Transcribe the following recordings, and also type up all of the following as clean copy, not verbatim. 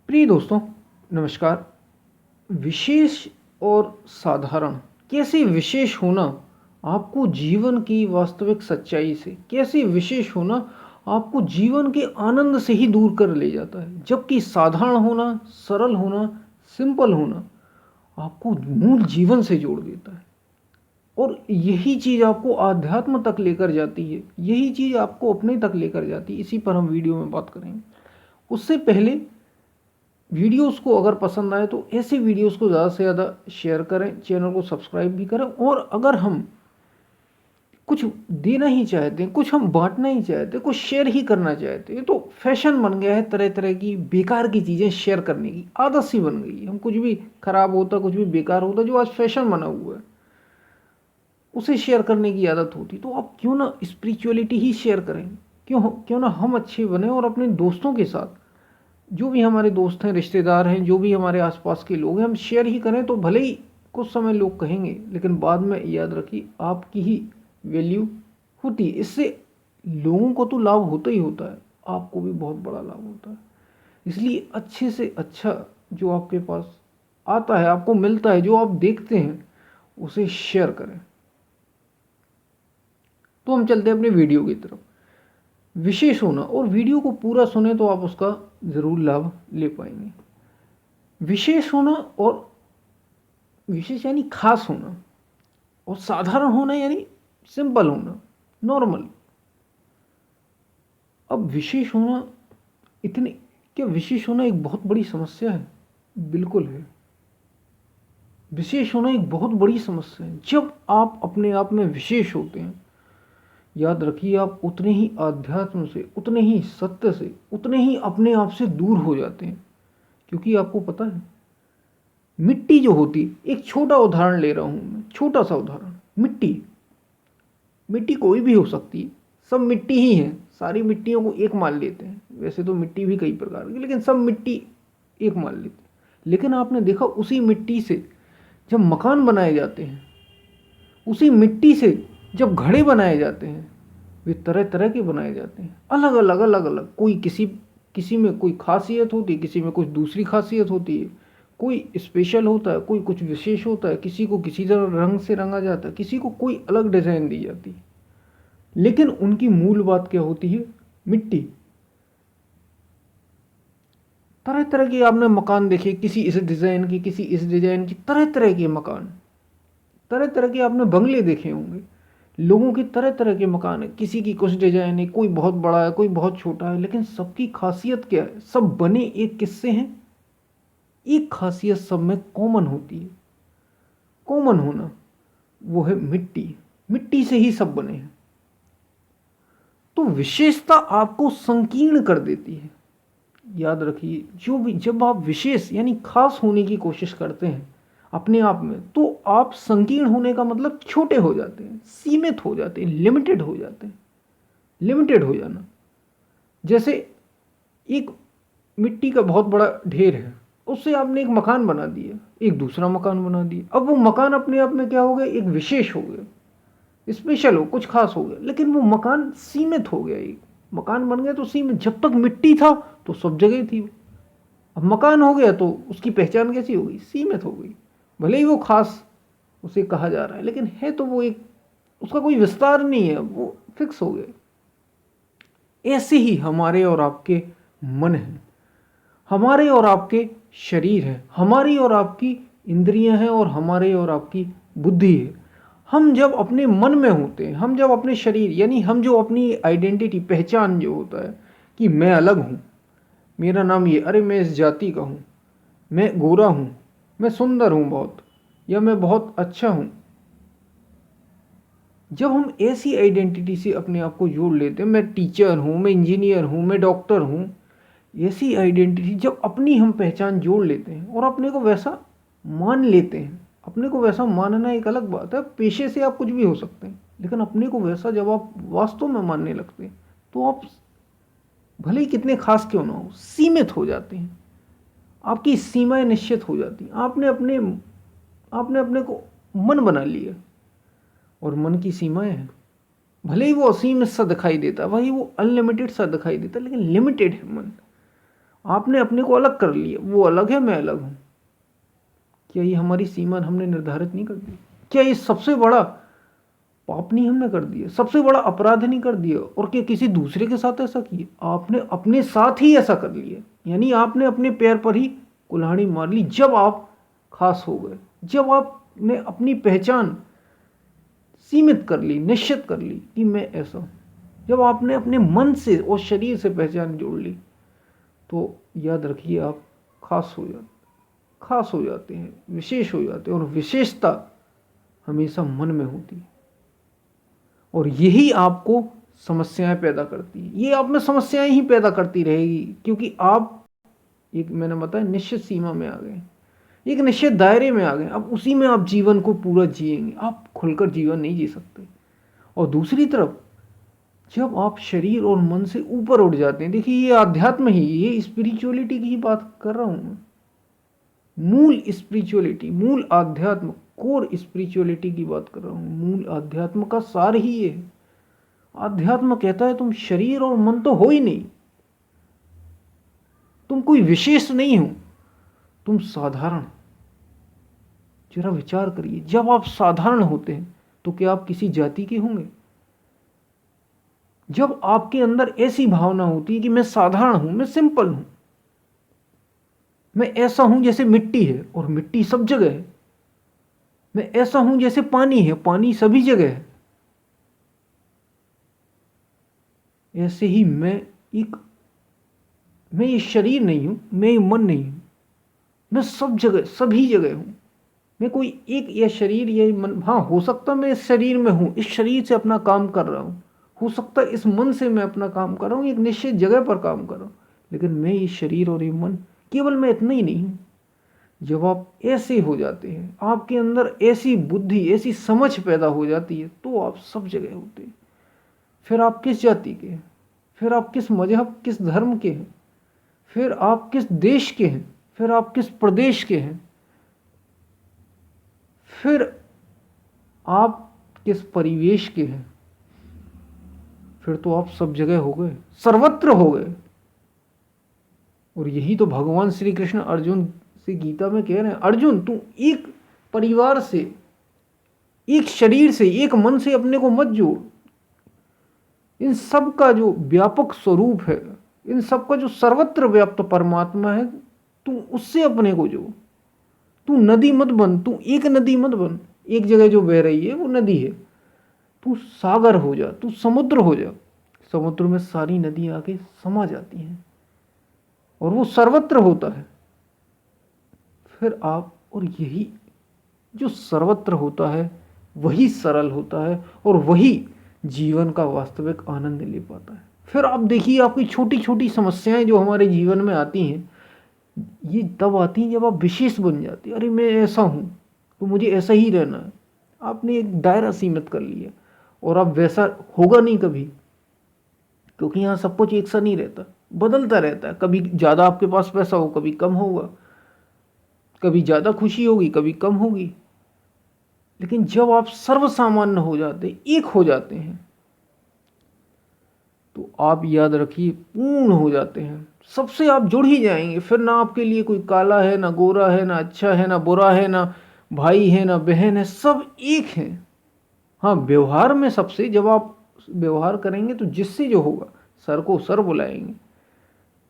प्रिय दोस्तों, नमस्कार। विशेष और साधारण, कैसे विशेष होना आपको जीवन की वास्तविक सच्चाई से, कैसे विशेष होना आपको जीवन के आनंद से ही दूर कर ले जाता है, जबकि साधारण होना, सरल होना, सिंपल होना आपको मूल जीवन से जोड़ देता है। और यही चीज़ आपको आध्यात्म तक लेकर जाती है, यही चीज़ आपको अपने तक लेकर जाती है। इसी पर हम वीडियो में बात करेंगे। उससे पहले वीडियोस को अगर पसंद आए तो ऐसे वीडियोस को ज़्यादा से ज़्यादा शेयर करें, चैनल को सब्सक्राइब भी करें। और अगर हम कुछ देना ही चाहते हैं, कुछ हम बांटना ही चाहते हैं, कुछ शेयर ही करना चाहते हैं, तो फैशन बन गया है तरह तरह की बेकार की चीज़ें शेयर करने की आदत सी बन गई है। हम कुछ भी खराब होता, कुछ भी बेकार होता जो आज फैशन बना हुआ है, उसे शेयर करने की आदत होती। तो आप क्यों ना स्पिरिचुअलिटी ही शेयर करें, क्यों क्यों ना हम अच्छे बने और अपने दोस्तों के साथ, जो भी हमारे दोस्त हैं, रिश्तेदार हैं, जो भी हमारे आसपास के लोग हैं, हम शेयर ही करें। तो भले ही कुछ समय लोग कहेंगे, लेकिन बाद में याद रखिए आपकी ही वैल्यू होती है। इससे लोगों को तो लाभ होता ही होता है, आपको भी बहुत बड़ा लाभ होता है। इसलिए अच्छे से अच्छा जो आपके पास आता है, आपको मिलता है, जो आप देखते हैं, उसे शेयर करें। तो हम चलते हैं अपने वीडियो की तरफ। विशेष होना, और वीडियो को पूरा सुने तो आप उसका ज़रूर लाभ ले पाएंगे। विशेष होना और विशेष यानी खास होना, और साधारण होना यानी सिंपल होना, नॉर्मल। अब विशेष होना इतनी, क्या विशेष होना एक बहुत बड़ी समस्या है? बिल्कुल है। विशेष होना एक बहुत बड़ी समस्या है। जब आप अपने आप में विशेष होते हैं, याद रखिए आप उतने ही आध्यात्म से, उतने ही सत्य से, उतने ही अपने आप से दूर हो जाते हैं। क्योंकि आपको पता है, मिट्टी जो होती, एक छोटा उदाहरण ले रहा हूं मैं, छोटा सा उदाहरण। मिट्टी, मिट्टी कोई भी हो सकती है, सब मिट्टी ही है। सारी मिट्टियों को एक मान लेते हैं। वैसे तो मिट्टी भी कई प्रकार की, लेकिन सब मिट्टी एक मान लेते हैं। लेकिन आपने देखा, उसी मिट्टी से जब मकान बनाए जाते हैं, उसी मिट्टी से जब घड़े बनाए जाते हैं, वे तरह तरह के बनाए जाते हैं, अलग अलग अलग अलग। कोई किसी किसी में कोई खासियत होती है, किसी में कुछ दूसरी खासियत होती है। कोई स्पेशल होता है, कोई कुछ विशेष होता है, किसी को किसी तरह रंग से रंगा जाता है, किसी को कोई अलग डिज़ाइन दी जाती है। लेकिन उनकी मूल बात क्या होती है? मिट्टी। तरह तरह के आपने मकान देखे, किसी इस डिज़ाइन की, किसी इस डिज़ाइन की, तरह तरह के मकान, तरह तरह के आपने बंगले देखे होंगे। लोगों की तरह तरह के मकान है, किसी की कुछ डिजाइन है, कोई बहुत बड़ा है, कोई बहुत छोटा है, लेकिन सबकी खासियत क्या है? सब बने एक किससे हैं? एक खासियत सब में कॉमन होती है। कॉमन होना वो है मिट्टी। मिट्टी से ही सब बने हैं। तो विशेषता आपको संकीर्ण कर देती है। याद रखिए, जो भी, जब आप विशेष यानी खास होने की कोशिश करते हैं अपने आप में, तो आप संकीर्ण होने का मतलब छोटे हो जाते हैं, सीमित हो जाते हैं, लिमिटेड हो जाते हैं। लिमिटेड हो जाना, जैसे एक मिट्टी का बहुत बड़ा ढेर है, उससे आपने एक मकान बना दिया, एक दूसरा मकान बना दिया। अब वो मकान अपने आप में क्या हो गया? एक विशेष हो गया, स्पेशल हो, कुछ खास हो गया। लेकिन वो मकान सीमित हो गया। एक मकान बन गया तो सीमित, जब तक मिट्टी था तो सब जगह थी। अब मकान हो गया तो उसकी पहचान कैसी हो गई? सीमित हो गई। भले ही वो खास उसे कहा जा रहा है, लेकिन है तो वो एक, उसका कोई विस्तार नहीं है, वो फिक्स हो गया। ऐसे ही हमारे और आपके मन हैं, हमारे और आपके शरीर है, हमारी और आपकी इंद्रियां हैं, और हमारे और आपकी बुद्धि है। हम जब अपने मन में होते हैं, हम जब अपने शरीर यानी हम जो अपनी आइडेंटिटी, पहचान जो होता है कि मैं अलग हूँ, मेरा नाम ये, अरे मैं इस जाति का हूँ, मैं गोरा हूँ, मैं सुंदर हूँ बहुत, या मैं बहुत अच्छा हूँ। जब हम ऐसी आइडेंटिटी से अपने आप को जोड़ लेते हैं, मैं टीचर हूँ, मैं इंजीनियर हूँ, मैं डॉक्टर हूँ, ऐसी आइडेंटिटी जब अपनी हम पहचान जोड़ लेते हैं और अपने को वैसा मान लेते हैं। अपने को वैसा मानना एक अलग बात है, पेशे से आप कुछ भी हो सकते हैं, लेकिन अपने को वैसा जब आप वास्तव में मानने लगते हैं, तो आप भले ही कितने खास क्यों ना हो, सीमित हो जाते हैं। आपकी सीमाएं निश्चित हो जाती हैं। आपने अपने को मन बना लिया, और मन की सीमाएं हैं। भले ही वो असीम सा दिखाई देता है, वही वो अनलिमिटेड सा दिखाई देता है, लेकिन लिमिटेड है मन। आपने अपने को अलग कर लिया, वो अलग है, मैं अलग हूँ। क्या ये हमारी सीमा हमने निर्धारित नहीं कर दी? क्या ये सबसे बड़ा पाप नहीं हमने कर दिया? सबसे बड़ा अपराध नहीं कर दिया? और क्या किसी दूसरे के साथ ऐसा किया? आपने अपने साथ ही ऐसा कर लिया। यानी आपने अपने पैर पर ही कुल्हाड़ी मार ली जब आप खास हो गए, जब आपने अपनी पहचान सीमित कर ली, निश्चित कर ली कि मैं ऐसा हूं। जब आपने अपने मन से और शरीर से पहचान जोड़ ली, तो याद रखिए आप खास हो जाते हैं, विशेष हो जाते हैं। और विशेषता हमेशा मन में होती है, और यही आपको समस्याएं पैदा करती है। ये आप में समस्याएं ही पैदा करती रहेगी, क्योंकि आप एक, मैंने बताया, निश्चित सीमा में आ गए, एक निश्चित दायरे में आ गए। अब उसी में आप जीवन को पूरा जिएंगे, आप खुलकर जीवन नहीं जी सकते। और दूसरी तरफ जब आप शरीर और मन से ऊपर उठ जाते हैं, देखिए ये अध्यात्म ही, ये स्पिरिचुअलिटी की बात कर रहा हूं मैं, मूल स्पिरिचुअलिटी, मूल आध्यात्म, कोर स्पिरिचुअलिटी की बात कर रहा हूं। मूल आध्यात्म का सार ही ये है। आध्यात्म कहता है तुम शरीर और मन तो हो ही नहीं, तुम कोई विशेष नहीं हो, तुम साधारण। जरा विचार करिए, जब आप साधारण होते हैं तो क्या आप किसी जाति के होंगे? जब आपके अंदर ऐसी भावना होती है कि मैं साधारण हूं, मैं सिंपल हूं, मैं ऐसा हूं जैसे मिट्टी है, और मिट्टी सब जगह है। मैं ऐसा हूं जैसे पानी है, पानी सभी जगह है। ऐसे ही मैं ये शरीर नहीं हूं, मैं ये मन नहीं हूं, मैं सब जगह, सभी जगह हूं। मैं कोई एक या शरीर या मन, हाँ हो सकता मैं इस शरीर में हूं, इस शरीर से अपना काम कर रहा हूं, हो सकता है इस मन से मैं अपना काम कर रहा हूं, एक निश्चित जगह पर काम कर रहा हूं, लेकिन मैं ये शरीर और ये मन, केवल मैं इतना ही नहीं हूं। जब आप ऐसे हो जाते हैं, आपके अंदर ऐसी बुद्धि, ऐसी समझ पैदा हो जाती है, तो आप सब जगह होते हैं। फिर आप किस जाति के हैं, फिर आप किस मजहब, किस धर्म के हैं, फिर आप किस देश के हैं, फिर आप किस प्रदेश के हैं, फिर आप किस परिवेश के हैं, फिर तो आप सब जगह हो गए, सर्वत्र हो गए। और यही तो भगवान श्री कृष्ण अर्जुन से गीता में कह रहे हैं, अर्जुन तू एक परिवार से, एक शरीर से, एक मन से अपने को मत जोड़। इन सब का जो व्यापक स्वरूप है, इन सब का जो सर्वत्र व्याप्त परमात्मा है, तू उससे अपने को जोड़। तू नदी मत बन, तू एक नदी मत बन, एक जगह जो बह रही है वो नदी है। तू सागर हो जा, तू समुद्र हो जा। समुद्र में सारी नदियां आके समा जाती हैं, और वो सर्वत्र होता है। फिर आप, और यही जो सर्वत्र होता है वही सरल होता है, और वही जीवन का वास्तविक आनंद ले पाता है। फिर आप देखिए, आपकी छोटी छोटी समस्याएं जो हमारे जीवन में आती हैं, ये तब आती हैं जब आप विशेष बन जाते हैं। अरे मैं ऐसा हूँ तो मुझे ऐसा ही रहना है। आपने एक दायरा सीमित कर लिया, और अब वैसा होगा नहीं कभी, क्योंकि यहाँ सब कुछ एक सा नहीं रहता, बदलता रहता है। कभी ज़्यादा आपके पास पैसा हो, कभी कम होगा, कभी ज़्यादा खुशी होगी, कभी कम होगी। लेकिन जब आप सर्वसामान्य हो जाते, एक हो जाते हैं, तो आप याद रखिए पूर्ण हो जाते हैं। सबसे आप जुड़ ही जाएंगे। फिर ना आपके लिए कोई काला है, ना गोरा है, ना अच्छा है, ना बुरा है, ना भाई है, ना बहन है, सब एक है। हाँ, व्यवहार में सबसे, जब आप व्यवहार करेंगे तो जिससे जो होगा, सर को सर बुलाएंगे,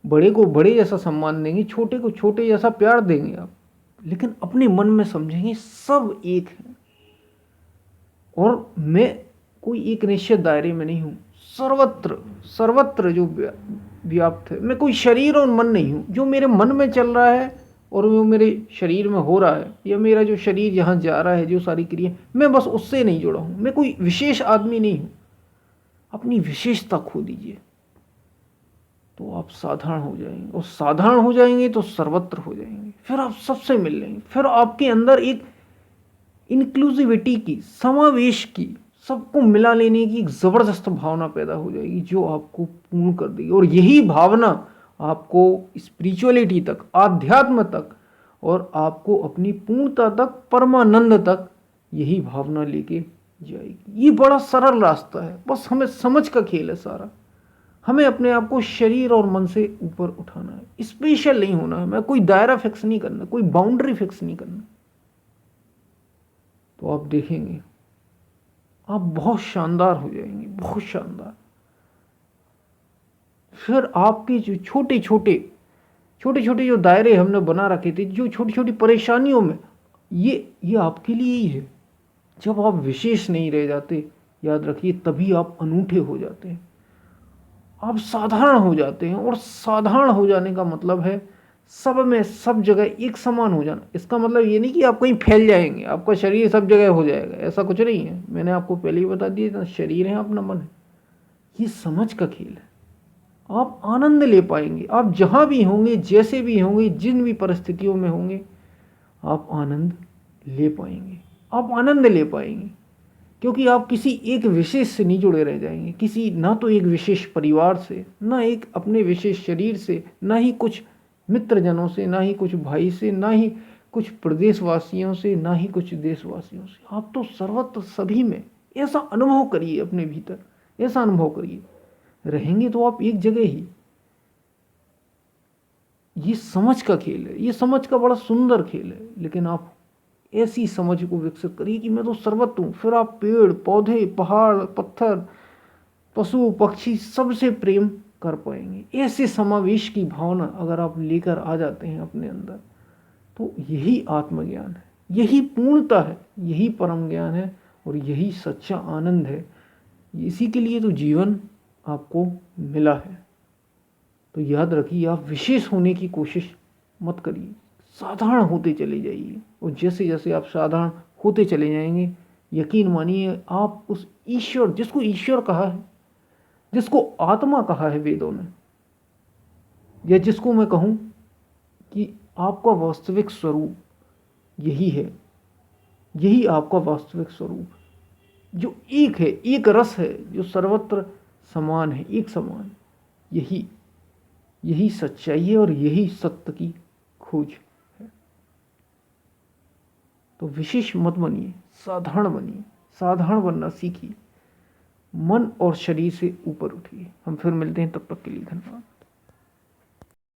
बड़े को बड़े जैसा सम्मान देंगे, छोटे को छोटे जैसा प्यार देंगे आप, लेकिन अपने मन में समझेंगे सब एक है। और मैं कोई एक निश्चित दायरे में नहीं हूँ, सर्वत्र सर्वत्र जो व्याप्त है। मैं कोई शरीर और मन नहीं हूँ। जो मेरे मन में चल रहा है और वो मेरे शरीर में हो रहा है, या मेरा जो शरीर जहाँ जा रहा है, जो सारी क्रिया, मैं बस उससे नहीं जुड़ा हूँ। मैं कोई विशेष आदमी नहीं हूँ। अपनी विशेषता खो दीजिए तो आप साधारण हो जाएंगे, और साधारण हो जाएंगे तो सर्वत्र हो जाएंगे। फिर आप सबसे मिल लेंगे। फिर आपके अंदर एक इंक्लूसिविटी की, समावेश की, सबको मिला लेने की एक ज़बरदस्त भावना पैदा हो जाएगी, जो आपको पूर्ण कर देगी। और यही भावना आपको स्पिरिचुअलिटी तक, आध्यात्म तक, और आपको अपनी पूर्णता तक, परमानंद तक, यही भावना लेके जाएगी। ये बड़ा सरल रास्ता है, बस हमें समझ का खेल है सारा। हमें अपने आप को शरीर और मन से ऊपर उठाना है, स्पेशल नहीं होना है, मैं कोई दायरा फिक्स नहीं करना, कोई बाउंड्री फिक्स नहीं करना। तो आप देखेंगे आप बहुत शानदार हो जाएंगे, बहुत शानदार। फिर आपके जो छोटे छोटे जो दायरे हमने बना रखे थे, जो छोटी छोटी परेशानियों में, ये आपके लिए ही है। जब आप विशेष नहीं रह जाते, याद रखिए, तभी आप अनूठे हो जाते हैं, आप साधारण हो जाते हैं। और साधारण हो जाने का मतलब है सब में सब जगह एक समान हो जाना। इसका मतलब ये नहीं कि आप कहीं फैल जाएंगे, आपका शरीर सब जगह हो जाएगा, ऐसा कुछ नहीं है। मैंने आपको पहले ही बता दिया था, शरीर है अपना मन है, ये समझ का खेल है। आप आनंद ले पाएंगे, आप जहाँ भी होंगे, जैसे भी होंगे, जिन भी परिस्थितियों में होंगे, आप आनंद ले पाएंगे, आप आनंद ले पाएंगे। क्योंकि आप किसी एक विशेष से नहीं जुड़े रह जाएंगे, किसी ना तो एक विशेष परिवार से, ना एक अपने विशेष शरीर से, ना ही कुछ मित्रजनों से, ना ही कुछ भाई से, ना ही कुछ प्रदेशवासियों से, ना ही कुछ देशवासियों से। आप तो सर्वत्र सभी में ऐसा अनुभव करिए, अपने भीतर ऐसा अनुभव करिए। रहेंगे तो आप एक जगह ही। ये समझ का खेल है, ये समझ का बड़ा सुंदर खेल है। लेकिन आप ऐसी समझ को विकसित करिए कि मैं तो सर्वत्र हूँ। फिर आप पेड़ पौधे, पहाड़ पत्थर, पशु पक्षी, सबसे प्रेम कर पाएंगे। ऐसे समावेश की भावना अगर आप लेकर आ जाते हैं अपने अंदर, तो यही आत्मज्ञान है, यही पूर्णता है, यही परम ज्ञान है, और यही सच्चा आनंद है। इसी के लिए तो जीवन आपको मिला है। तो याद रखिए, आप विशेष होने की कोशिश मत करिए, साधारण होते चले जाइए। और जैसे जैसे आप साधारण होते चले जाएंगे, यकीन मानिए, आप उस ईश्वर, जिसको ईश्वर कहा है, जिसको आत्मा कहा है वेदों ने, या जिसको मैं कहूँ कि आपका वास्तविक स्वरूप यही है, यही आपका वास्तविक स्वरूप, जो एक है, एक रस है, जो सर्वत्र समान है, एक समान। यही सच्चाई है और यही सत्य की खोज है। तो विशेष मत बनिए, साधारण बनिए, साधारण बनना सीखिए, मन और शरीर से ऊपर उठिए। हम फिर मिलते हैं, तब तक के लिए धन्यवाद।